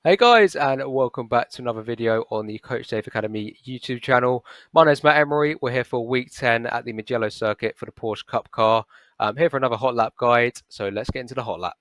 Hey guys, and welcome back to another video on the Coach Dave Academy YouTube channel. My name is Emery. We're here for week 10 at the Mugello circuit for the Porsche Cup car. I'm here for another hot lap guide, so let's get into the hot lap.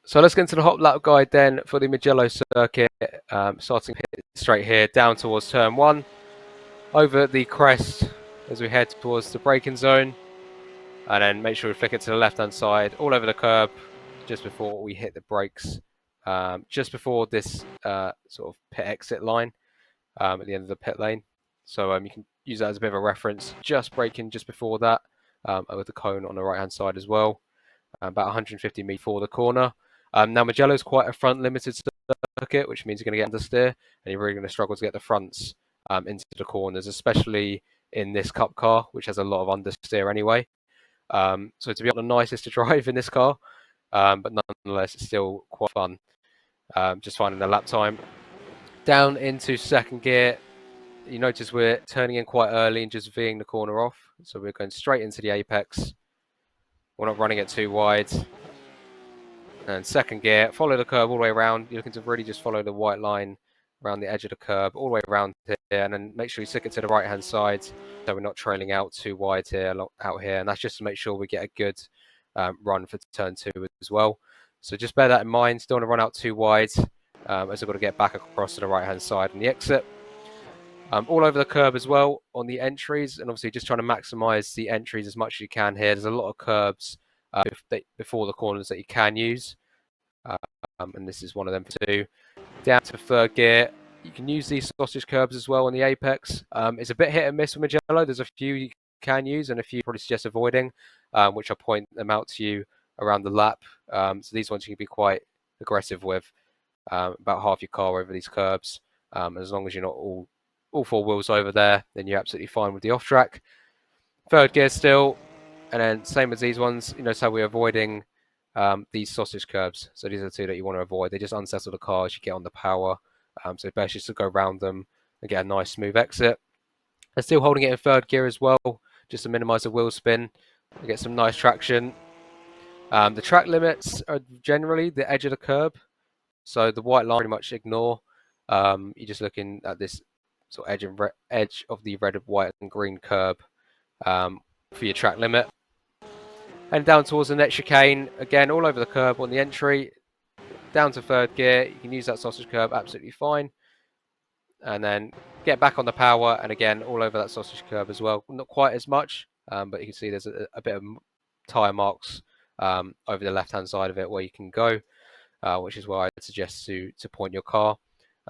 So let's get into the hot lap guide then for the Mugello circuit, starting straight here, down towards turn 1, over the crest as we head towards the braking zone, and then make sure we flick it to the left-hand side, all over the curb, just before we hit the brakes, just before this sort of pit exit line. At the end of the pit lane. So you can use that as a bit of a reference. Just braking just before that, with the cone on the right hand side as well, about 150 meters before the corner. Now Mugello is quite a front limited circuit, which means you're going to get understeer, and you're really going to struggle to get the fronts into the corners, especially in this cup car, which has a lot of understeer anyway. So to be honest, the nicest to drive in this car, but nonetheless, it's still quite fun. Just finding the lap time. Down into second gear, you notice we're turning in quite early and just V'ing the corner off. So we're going straight into the apex. We're not running it too wide. And second gear, follow the curb all the way around. You're looking to really just follow the white line around the edge of the curb all the way around here, and then make sure you stick it to the right hand side so we're not trailing out too wide here, out here. And that's just to make sure we get a good run for turn 2 as well. So just bear that in mind. Don't want to run out too wide, as we've got to get back across to the right hand side on the exit. All over the curb as well on the entries, and obviously just trying to maximize the entries as much as you can here. There's a lot of curbs before the corners that you can use, and this is one of them too. Down to third gear, you can use these sausage curbs as well on the apex. It's a bit hit and miss with Mugello. There's a few you can use and a few you probably suggest avoiding, which I'll point them out to you around the lap. So these ones you can be quite aggressive with, about half your car over these curbs, as long as you're not all 4 wheels over there, then you're absolutely fine with the off track. Third gear still, and then same as these ones, you notice how we're avoiding these sausage curbs. So these are the 2 that you want to avoid. They just unsettle the car as you get on the power. So it's best just to go around them and get a nice smooth exit. And still holding it in third gear as well, just to minimize the wheel spin and get some nice traction. The track limits are generally the edge of the curb. So the white line pretty much ignore. You're just looking at this sort of edge of the red, white, and green curb for your track limit. And down towards the next chicane, again, all over the curb on the entry, down to third gear. You can use that sausage curb absolutely fine. And then get back on the power, and again, all over that sausage curb as well. Not quite as much, but you can see there's a bit of tyre marks over the left-hand side of it where you can go, which is where I'd suggest to point your car.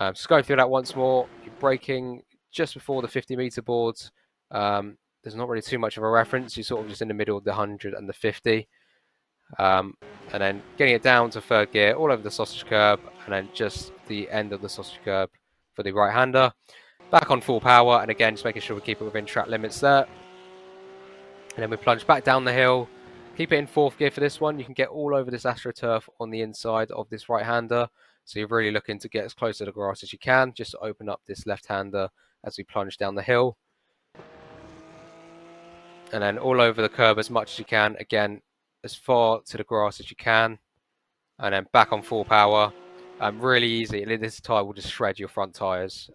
Just going through that once more. You're braking just before the 50-meter boards. There's not really too much of a reference. You're sort of just in the middle of the 100 and the 50. And then getting it down to third gear, all over the sausage curb, and then just the end of the sausage curb for the right-hander. Back on full power, and again, just making sure we keep it within track limits there. And then we plunge back down the hill. Keep it in fourth gear for this one. You can get all over this AstroTurf on the inside of this right-hander. So you're really looking to get as close to the grass as you can, just to open up this left-hander as we plunge down the hill. And then all over the curb as much as you can. Again, as far to the grass as you can. And then back on full power. Really easy. This tyre will just shred your front tyres.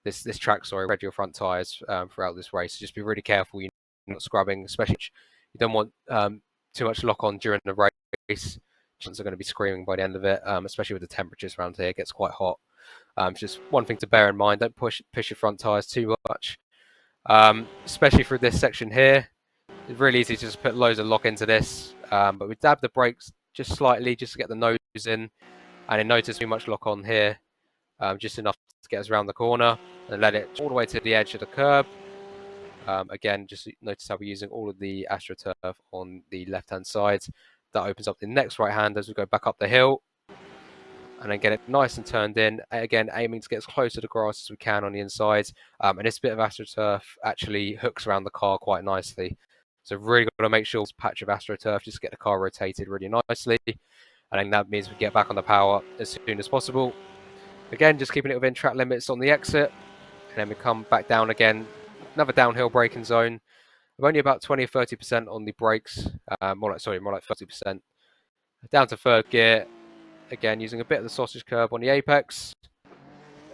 This track, shred your front tyres throughout this race. So just be really careful you're not scrubbing, especially you don't want too much lock on during the race. Chance are going to be screaming by the end of it, especially with the temperatures around here. It gets quite hot. Just one thing to bear in mind: don't push your front tyres too much, especially through this section here. It's really easy to just put loads of lock into this, but we dab the brakes just slightly, just to get the nose in, and then notice too much lock on here, just enough to get us around the corner, and let it all the way to the edge of the curb. Again, just notice how we're using all of the AstroTurf on the left-hand side. That opens up the next right-hand as we go back up the hill. And then get it nice and turned in. Again, aiming to get as close to the grass as we can on the inside. And this bit of AstroTurf actually hooks around the car quite nicely. So really got to make sure this patch of AstroTurf just get the car rotated really nicely. And then that means we get back on the power as soon as possible. Again, just keeping it within track limits on the exit. And then we come back down again. Another downhill braking zone. We're only about 20 or 30% on the brakes. More like 30%. Down to third gear. Again, using a bit of the sausage curb on the apex.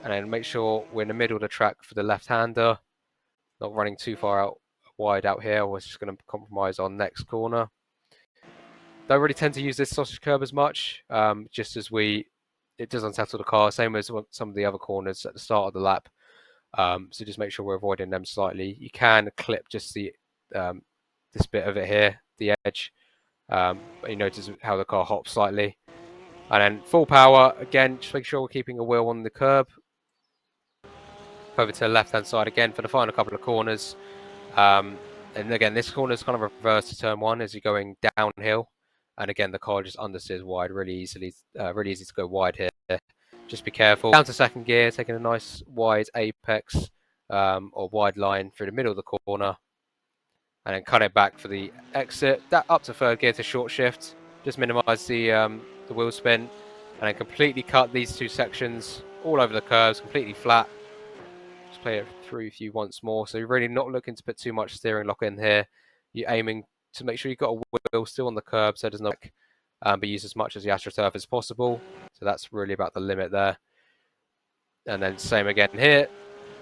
And then make sure we're in the middle of the track for the left-hander. Not running too far out wide out here. We're just going to compromise on next corner. Don't really tend to use this sausage curb as much, just as it does unsettle the car, same as some of the other corners at the start of the lap. So just make sure we're avoiding them slightly. You can clip just the this bit of it here, the edge, but you notice how the car hops slightly. And then full power, again, just make sure we're keeping a wheel on the curb. Over to the left-hand side again for the final couple of corners. And again, this corner is kind of reverse to turn one as you're going downhill. And again, the car just understeers wide really easily. Really easy to go wide here. Just be careful. Down to second gear, taking a nice wide apex or wide line through the middle of the corner. And then cut it back for the exit. That up to third gear to short shift. Just minimise the wheel spin. And then completely cut these two sections all over the curves, completely flat. Just play it through for you once more. So you're really not looking to put too much steering lock in here. You're aiming to make sure you've got a wheel still on the curb so there's no but use as much as the AstroTurf as possible. So that's really about the limit there. And then same again here.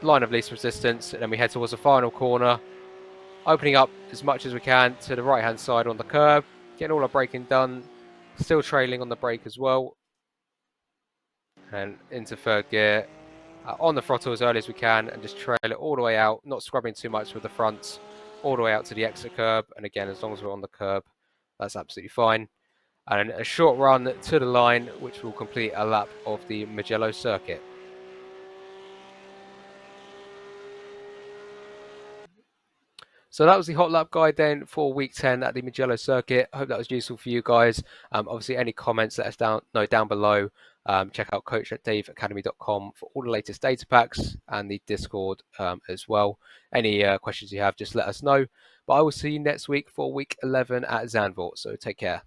Line of least resistance. And then we head towards the final corner. Opening up as much as we can to the right-hand side on the curb. Getting all our braking done. Still trailing on the brake as well. And into third gear. On the throttle as early as we can. And just trail it all the way out. Not scrubbing too much with the front. All the way out to the exit curb. And again, as long as we're on the curb, that's absolutely fine. And a short run to the line, which will complete a lap of the Mugello circuit. So that was the hot lap guide then for week 10 at the Mugello circuit. I hope that was useful for you guys. Obviously, any comments, let us know down below. Check out coach@daveacademy.com for all the latest data packs and the Discord as well. Any questions you have, just let us know. But I will see you next week for week 11 at Zandvoort. So take care.